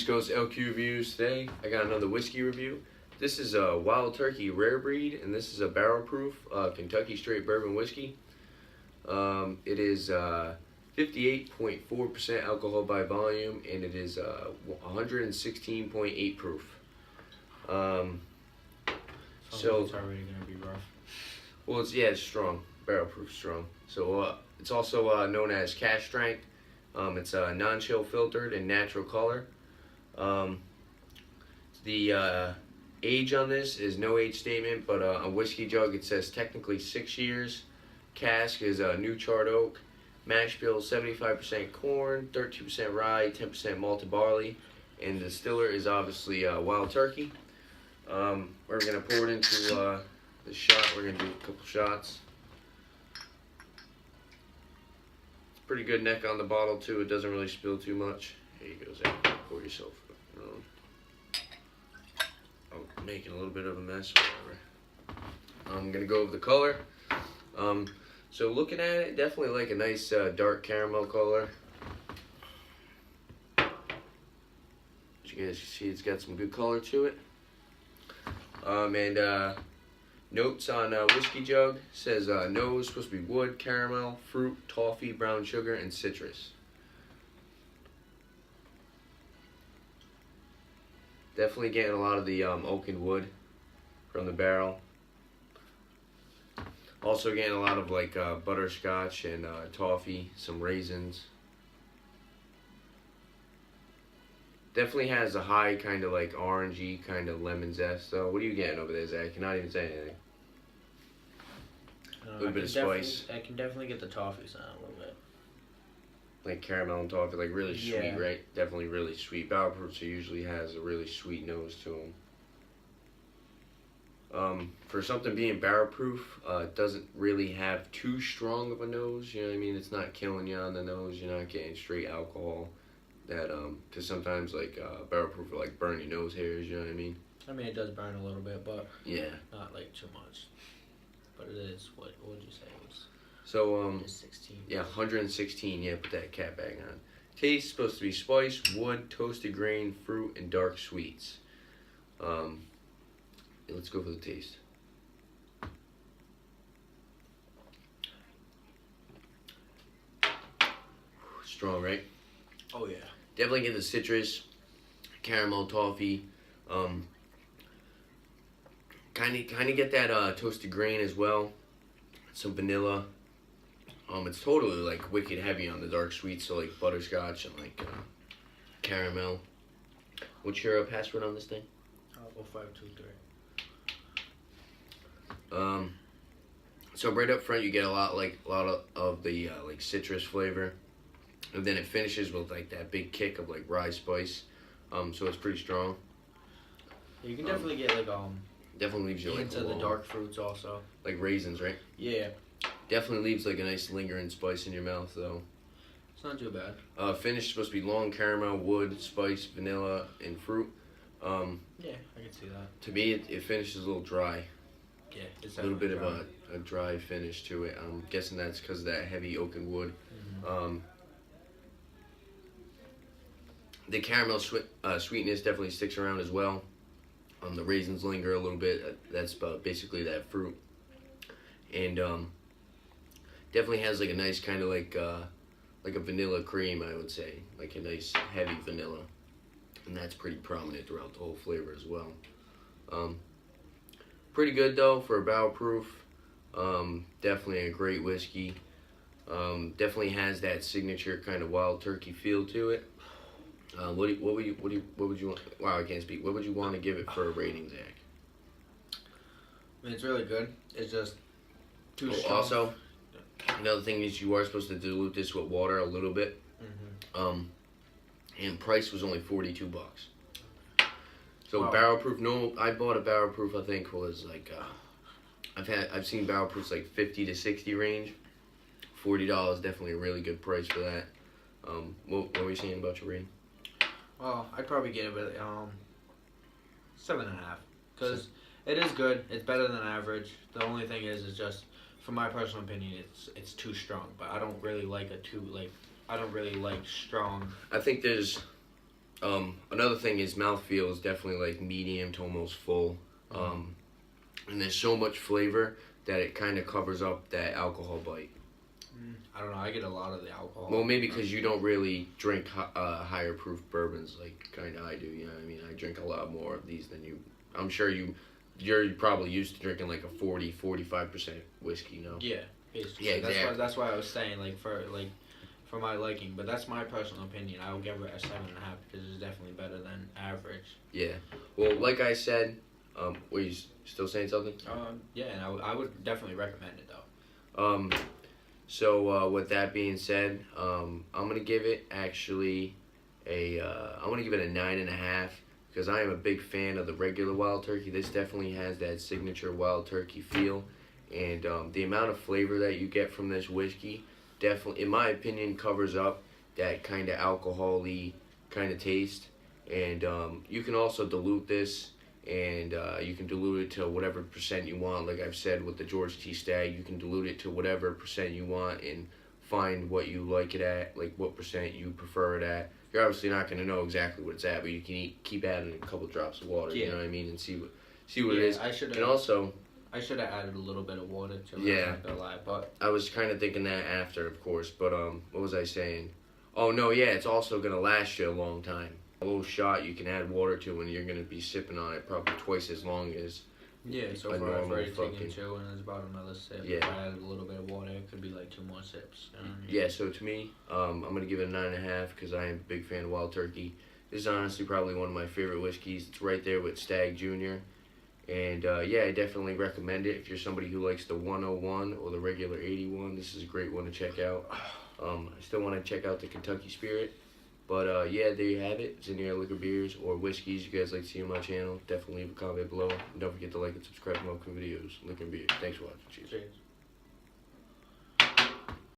East Coast LQ reviews today. I got another whiskey review. This is a Wild Turkey Rare Breed, and this is a barrel proof Kentucky Straight Bourbon whiskey. It is 58.4% alcohol by volume, and it is 116.8 proof. So it's already gonna be rough. Well, it's strong, barrel proof strong. So it's also known as cask strength. It's non-chill filtered and natural color. The age on this is no age statement, but on whiskey jug it says technically 6 years. Cask is new charred oak. Mash bill 75% corn, 13% rye, 10% malted barley, and the distiller is obviously Wild Turkey. We're gonna pour it into the shot. We're gonna do a couple shots. Pretty good neck on the bottle too. It doesn't really spill too much. Here you go, Zach. Pour yourself. Oh, making a little bit of a mess. Whatever. I'm gonna go over the color. So looking at it, definitely like a nice dark caramel color. As you guys can see, it's got some good color to it. And notes on whiskey jug says nose supposed to be wood, caramel, fruit, toffee, brown sugar, and citrus. Definitely getting a lot of the oak and wood from the barrel. Also getting a lot of like butterscotch and toffee, some raisins. Definitely has a high kind of like orangey kind of lemon zest. So what are you getting over there, Zach? You're not even saying anything. A little bit of spice. I can definitely get the toffee sound a little bit. Like caramel and toffee, like really sweet, right? Definitely really sweet. Barrel proof usually has a really sweet nose to them. For something being barrel proof, it doesn't really have too strong of a nose. You know what I mean? It's not killing you on the nose. You're not getting straight alcohol. That because sometimes like barrel proof will like burn your nose hairs. You know what I mean? I mean, it does burn a little bit, but yeah, not like too much. But it is what would you say it was? So 16. Yeah, 116. Yeah, put that cat bag on. Taste supposed to be spice, wood, toasted grain, fruit, and dark sweets. Let's go for the taste. Strong, right? Oh yeah. Definitely get the citrus, caramel, toffee. Kind of get that toasted grain as well. Some vanilla. It's totally like wicked heavy on the dark sweets, so like butterscotch and like caramel. What's your password on this thing? 0523. So right up front you get a lot of the like citrus flavor, and then it finishes with like that big kick of like rye spice. So it's pretty strong. You can definitely get like definitely leaves you like into the dark fruits also. Like raisins, right? Yeah. Definitely leaves like a nice lingering spice in your mouth though. It's not too bad. Finish supposed to be long caramel, wood, spice, vanilla, and fruit. Yeah, I can see that. To me, it finishes a little dry. Yeah, it's a little bit dry. of a dry finish to it. I'm guessing that's because of that heavy oak and wood. Mm-hmm. The caramel sweetness definitely sticks around as well. The raisins linger a little bit. That's basically that fruit. And definitely has like a nice kind of like a vanilla cream, I would say. Like a nice heavy vanilla. And that's pretty prominent throughout the whole flavor as well. Pretty good though for a barrel proof. Definitely a great whiskey. Definitely has that signature kind of Wild Turkey feel to it. What would you want? Wow, I can't speak. What would you want to give it for a rating, Zach? I mean, it's really good. It's just too strong. Also, another thing is you are supposed to dilute this with water a little bit. Mm-hmm. And price was only $42. So wow. Barrel proof. No, I bought a barrel proof. I think was like I've seen barrel proofs like 50 to 60 range. $40 definitely a really good price for that. What were you saying about your rating? Well, I'd probably give it 7.5 because it is good. It's better than average. The only thing is just, for my personal opinion, it's too strong. But I don't really like I don't really like strong. I think there's Another thing is mouthfeel is definitely like medium to almost full. And there's so much flavor that it kind of covers up that alcohol bite. I don't know. I get a lot of the alcohol. Well, maybe because you don't really drink higher proof bourbons like kind of I do. You know what I mean? I drink a lot more of these than you. I'm sure you're probably used to drinking like a 40-45% whiskey, no? Yeah, basically. Yeah, exactly. That's why I was saying for my liking, but that's my personal opinion. I will give it a 7.5 because it's definitely better than average. Yeah. Well, like I said, were you still saying something? Yeah, and I would definitely recommend it though. So with that being said, I'm gonna give it actually I'm gonna give it a 9.5 because I am a big fan of the regular Wild Turkey. This definitely has that signature Wild Turkey feel, and the amount of flavor that you get from this whiskey definitely, in my opinion, covers up that kind of alcohol-y kind of taste. And you can also dilute this, and you can dilute it to whatever percent you want. Like I've said with the George T. Stagg, you can dilute it to whatever percent you want and find what you like it at, like what percent you prefer it at. You're obviously not going to know exactly what it's at, but you can keep adding a couple drops of water, you know what I mean, and see what it is. And also, I should have added a little bit of water to it. Yeah. I'm not gonna lie, but I was kind of thinking that after, of course, but what was I saying? Oh, no, yeah, it's also going to last you a long time. A little shot you can add water to, and you're going to be sipping on it probably twice as long as so a far I've normal already fucking... taken 2, and it's about another sip. Yeah. If I added a little bit of water, it could be like 2 more sips. You know what I mean? Yeah, so to me, I'm going to give it a 9.5 because I am a big fan of Wild Turkey. This is honestly probably one of my favorite whiskeys. It's right there with Stagg Jr. And yeah, I definitely recommend it if you're somebody who likes the 101 or the regular 81. This is a great one to check out. I still want to check out the Kentucky Spirit. But yeah, there you have it. It's in your liquor beers or whiskeys you guys like to see on my channel. Definitely leave a comment below. And don't forget to like and subscribe to my upcoming videos. Liquor and beer. Thanks for watching. Cheers. Cheers.